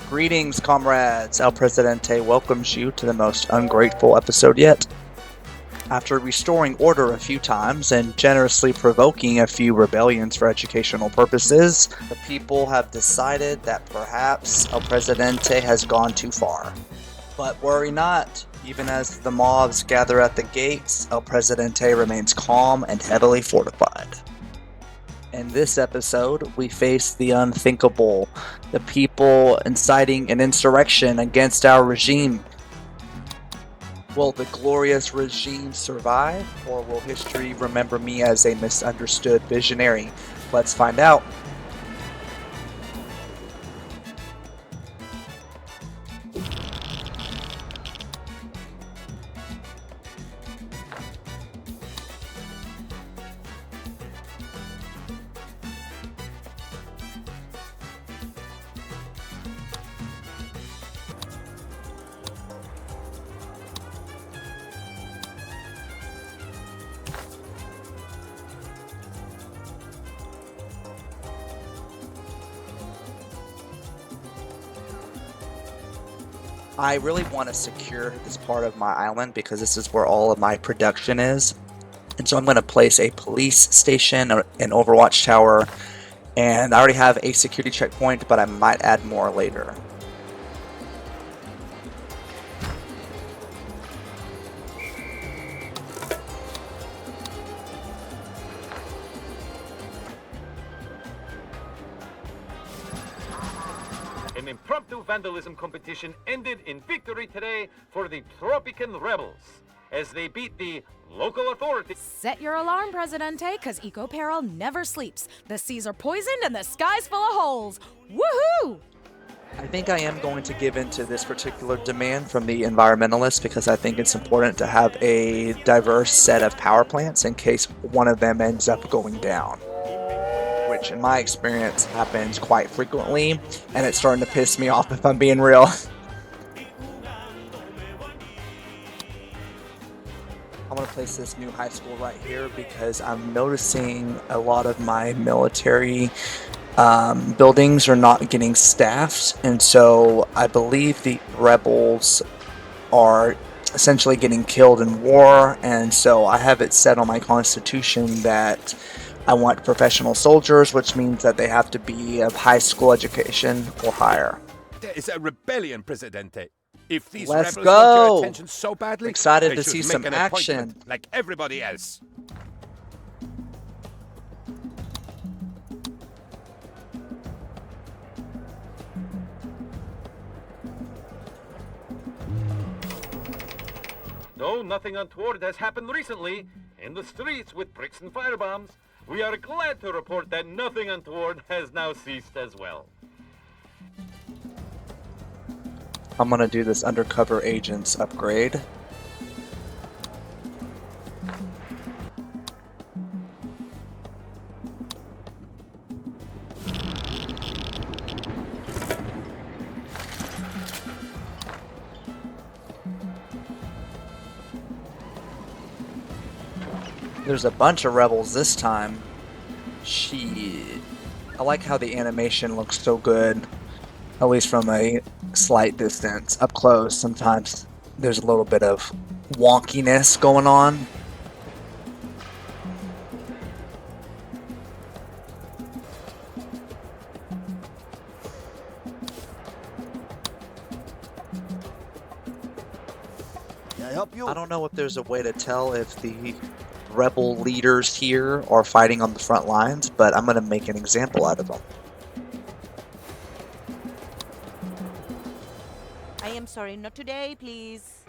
Greetings, comrades. El Presidente welcomes you to the most ungrateful episode yet. After restoring order a few times and generously provoking a few rebellions for educational purposes, the people have decided that perhaps El Presidente has gone too far. But worry not, even as the mobs gather at the gates, El Presidente remains calm and heavily fortified. In this episode, we face the unthinkable, the people inciting an insurrection against our regime. Will the glorious regime survive, or will history remember me as a misunderstood visionary? Let's find out. I really want to secure this part of my island because this is where all of my production is. And so I'm going to place a police station, an Overwatch tower, and I already have a security checkpoint, but I might add more later. An impromptu vandalism competition ended in victory today for the Tropican rebels as they beat the local authorities. Set your alarm, Presidente, because Eco Peril never sleeps. The seas are poisoned and the sky's full of holes. Woohoo! I think I am going to give into this particular demand from the environmentalists because I think it's important to have a diverse set of power plants in case one of them ends up going down. Which in my experience happens quite frequently, and it's starting to piss me off if I'm being real. I'm going to place this new high school right here because I'm noticing a lot of my military buildings are not getting staffed, and so I believe the rebels are essentially getting killed in war, and so I have it set on my constitution that I want professional soldiers, which means that they have to be of high school education or higher. There is a rebellion, Presidente. If these Let's rebels want go! your attention so badly, Excited they to should see make some an action. appointment like everybody else. Though nothing untoward has happened recently in the streets with bricks and firebombs, we are glad to report that nothing untoward has now ceased as well. I'm going to do this undercover agents upgrade. There's a bunch of rebels this time. Shit. I like how the animation looks so good, at least from a slight distance. Up close, sometimes there's a little bit of wonkiness going on. Can I help you? I don't know if there's a way to tell if the rebel leaders here are fighting on the front lines, but I'm going to make an example out of them. I am sorry, not today, please.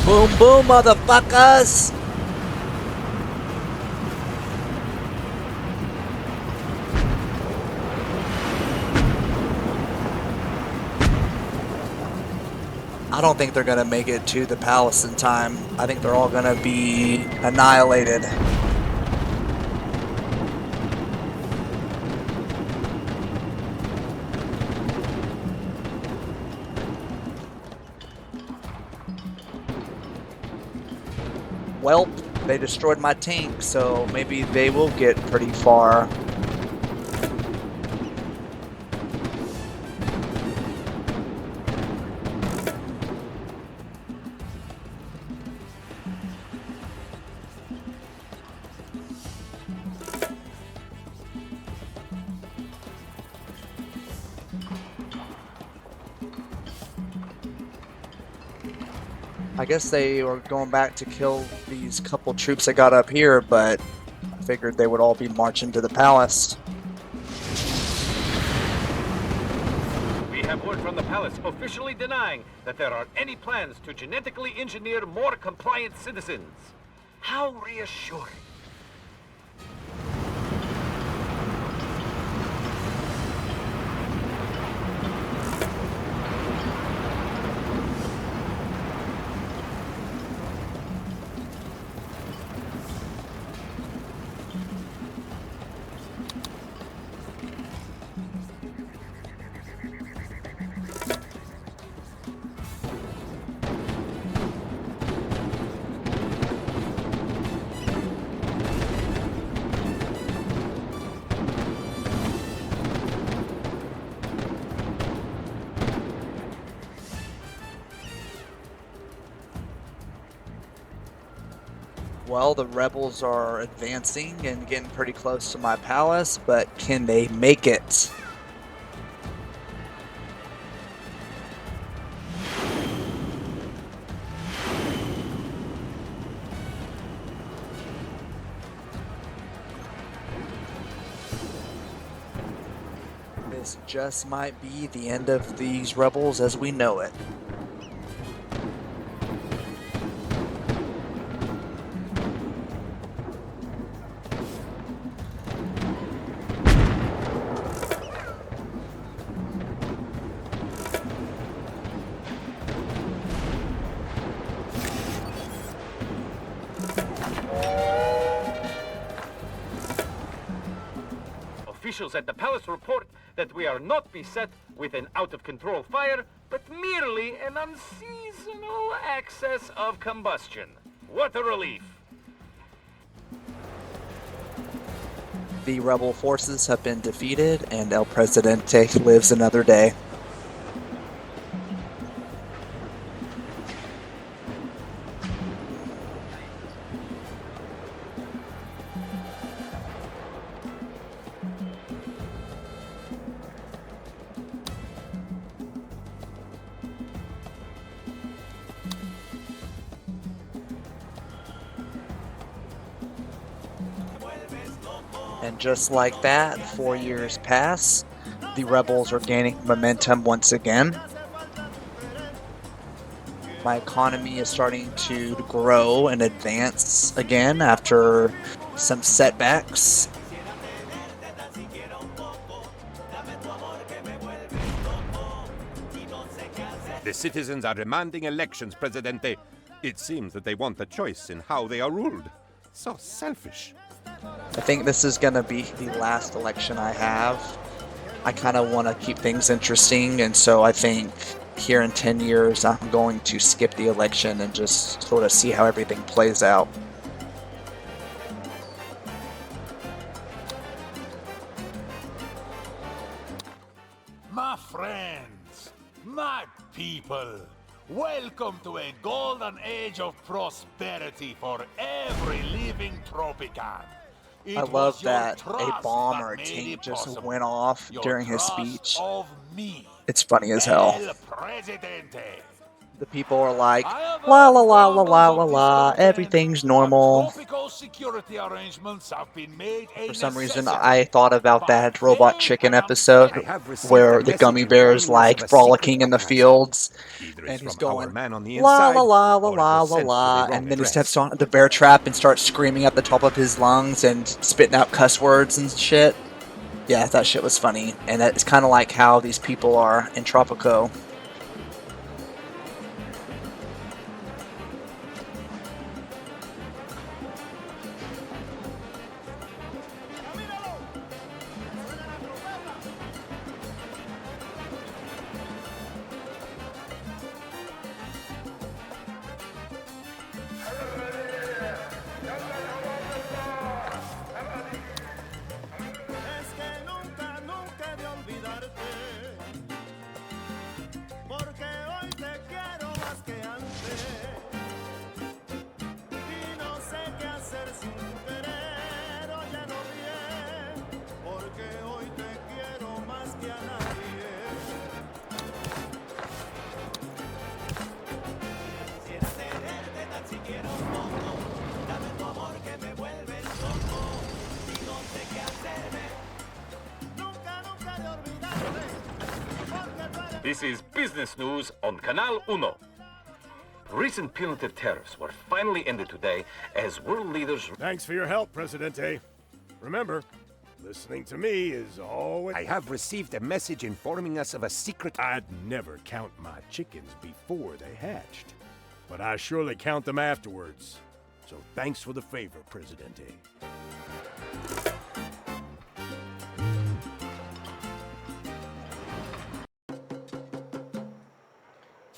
Boom, boom, motherfuckers! I don't think they're going to make it to the palace in time. I think they're all going to be annihilated. Welp, they destroyed my tank, so maybe they will get pretty far. I guess they were going back to kill these couple troops that got up here, but I figured they would all be marching to the palace. We have word from the palace officially denying that there are any plans to genetically engineer more compliant citizens. How reassuring. Well, the rebels are advancing and getting pretty close to my palace, but can they make it? This just might be the end of these rebels as we know it. Officials at the palace report that we are not beset with an out-of-control fire, but merely an unseasonal excess of combustion. What a relief. The rebel forces have been defeated, and El Presidente lives another day. And just like that, 4 years pass. The rebels are gaining momentum once again. My economy is starting to grow and advance again after some setbacks. The citizens are demanding elections, Presidente. It seems that they want a choice in how they are ruled. So selfish. I think this is going to be the last election I have. I kind of want to keep things interesting, and so I think here in 10 years I'm going to skip the election and just sort of see how everything plays out. My friends, my people, welcome to a golden age of prosperity for every living Tropican. I love that a bomb or a tank just went off during his speech. It's funny as hell. The people are like, la la la la la la la, everything's normal. For some reason, I thought about that Robot Chicken episode where the gummy bear is like frolicking in the fields, and he's going la la la la la la la, and then he steps on the bear trap and starts screaming at the top of his lungs and spitting out cuss words and shit. Yeah, that shit was funny, and it's kind of like how these people are in Tropico. This is business news on Canal Uno. Recent punitive tariffs were finally ended today as world leaders... Thanks for your help, Presidente. Remember, listening to me is always... I have received a message informing us of a secret... I'd never count my chickens before they hatched, but I surely count them afterwards. So thanks for the favor, Presidente.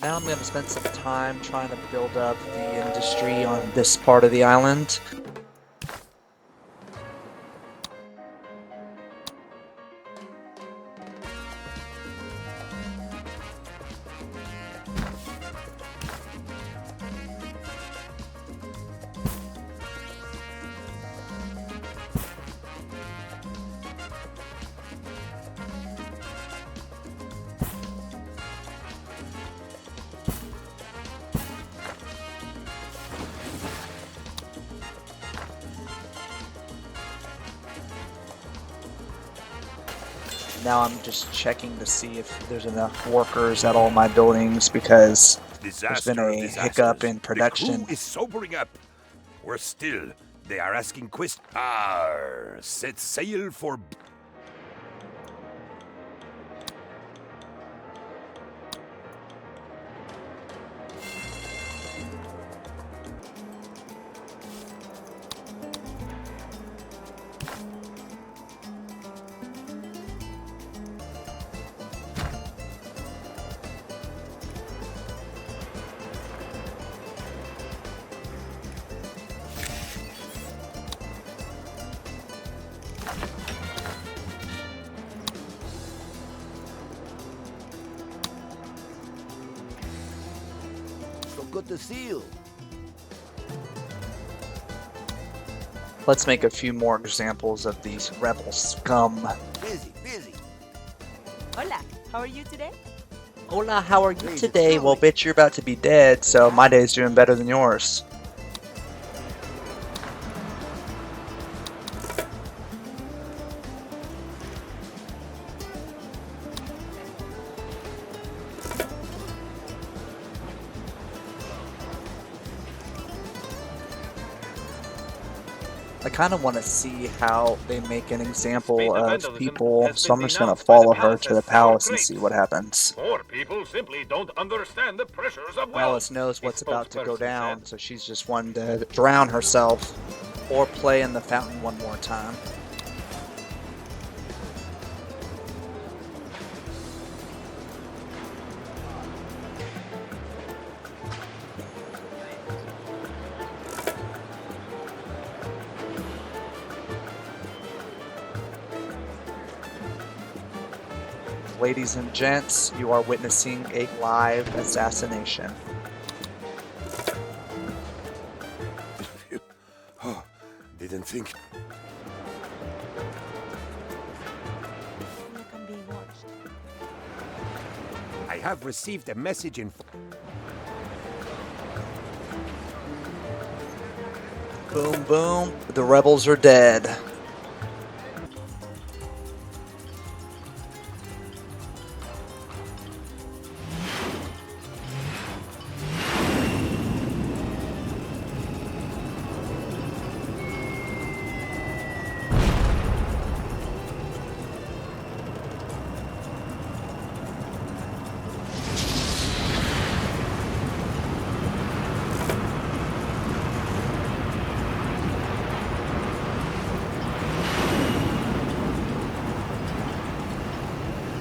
Now I'm going to spend some time trying to build up the industry on this part of the island. Now I'm just checking to see if there's enough workers at all my buildings because there's been a hiccup in production. The crew is sobering up. Worse still, they are asking questions. Set sail for... Good to see you. Let's make a few more examples of these rebel scum. Busy. Hola, how are you today? Hola, how are you Please, today? it's Well, Tony. bitch, you're about to be dead, so my day's doing better than yours. I kind of want to see how they make an example of people, so I'm just going to follow her to the palace and see what happens. More people simply don't understand the pressures of wealth. Alice knows what's the about to go spokesperson down, said. so she's just wanting to drown herself or play in the fountain one more time. Ladies and gents, you are witnessing a live assassination. Oh, didn't think... Look, I'm being watched. I have received a message in... Boom, boom. The rebels are dead.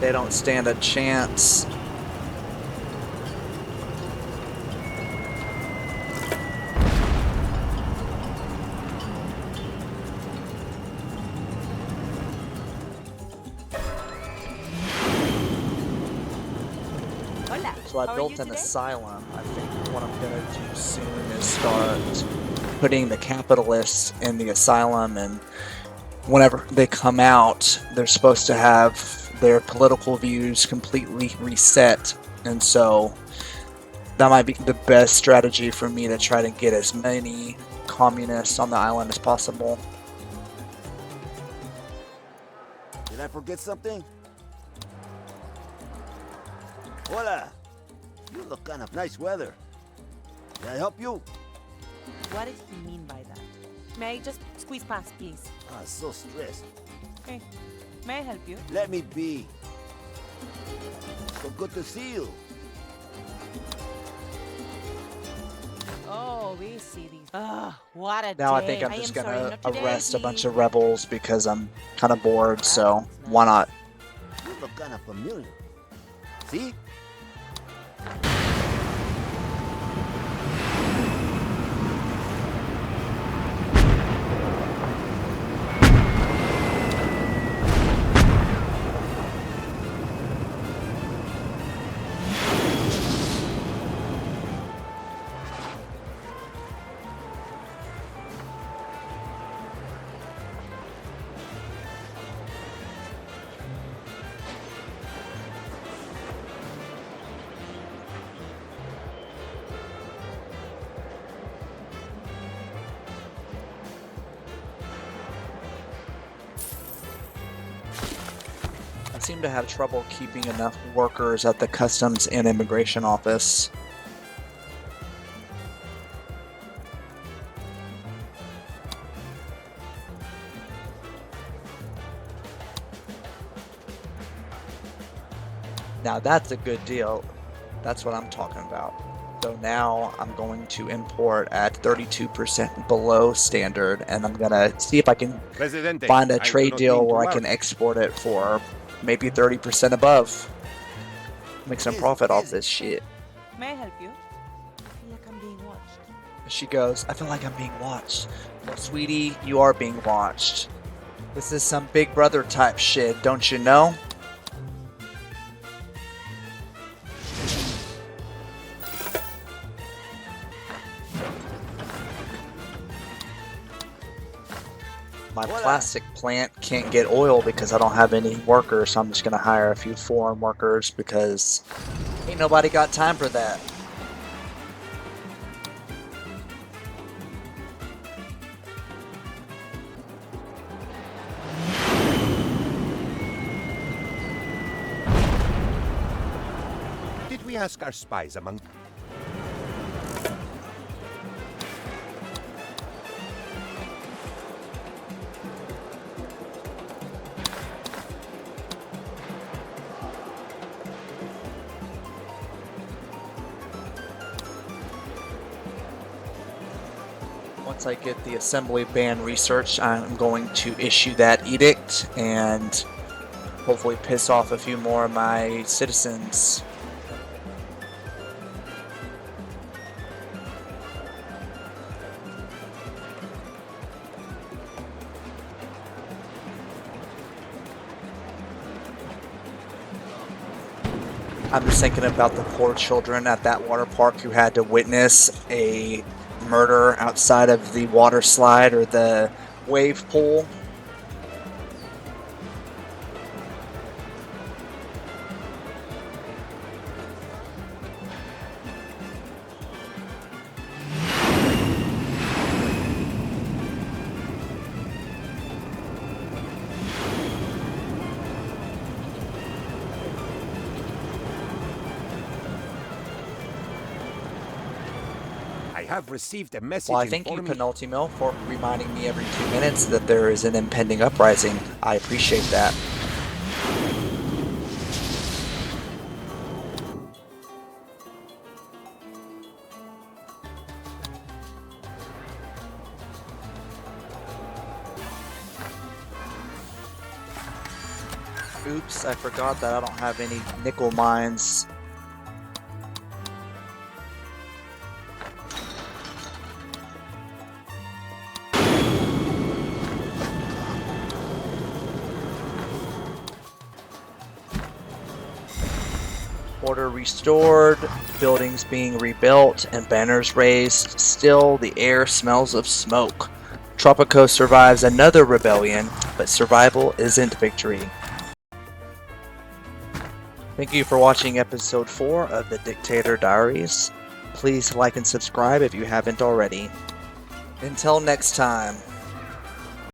They don't stand a chance. Hola, So I how are built you an today? asylum. I think what I'm gonna do soon is start putting the capitalists in the asylum, and whenever they come out, they're supposed to have their political views completely reset, and so that might be the best strategy for me to try to get as many communists on the island as possible. Did I forget something? Hola. You look kind of nice weather. Can I help you? What does he mean by that? May I just squeeze past, please? Ah, so stressed. Okay. May I help you? Let me be. So good to see you. Oh, we see these. What a Now I day. think I'm I just am sorry, gonna not today, arrest a bunch please. of rebels because I'm kind of bored, so why not? You look kind of familiar. See? I seem to have trouble keeping enough workers at the Customs and Immigration Office. Now that's a good deal. That's what I'm talking about. So now I'm going to import at 32% below standard, and I'm gonna see if I can Presidente, find I a do trade not deal mean to where I can worry. export it for maybe 30% above. Make some Easy, profit off easy. this shit. May I help you? I feel like I'm being watched. She goes, I feel like I'm being watched. Well, sweetie, you are being watched. This is some Big Brother type shit, don't you know? My plastic plant can't get oil because I don't have any workers, so I'm just gonna hire a few foreign workers because ain't nobody got time for that. Did we ask our spies among... Once I get the assembly ban research, I'm going to issue that edict and hopefully piss off a few more of my citizens. I'm just thinking about the poor children at that water park who had to witness a murder outside of the water slide or the wave pool. I have received a message Well, I thank you, informing... Penultimo, for reminding me every 2 minutes that there is an impending uprising. I appreciate that. Oops, I forgot that I don't have any nickel mines. Order restored, buildings being rebuilt, and banners raised. Still, the air smells of smoke. Tropico survives another rebellion, but survival isn't victory. Thank you for watching episode 4 of the Dictator Diaries. Please like and subscribe if you haven't already. Until next time.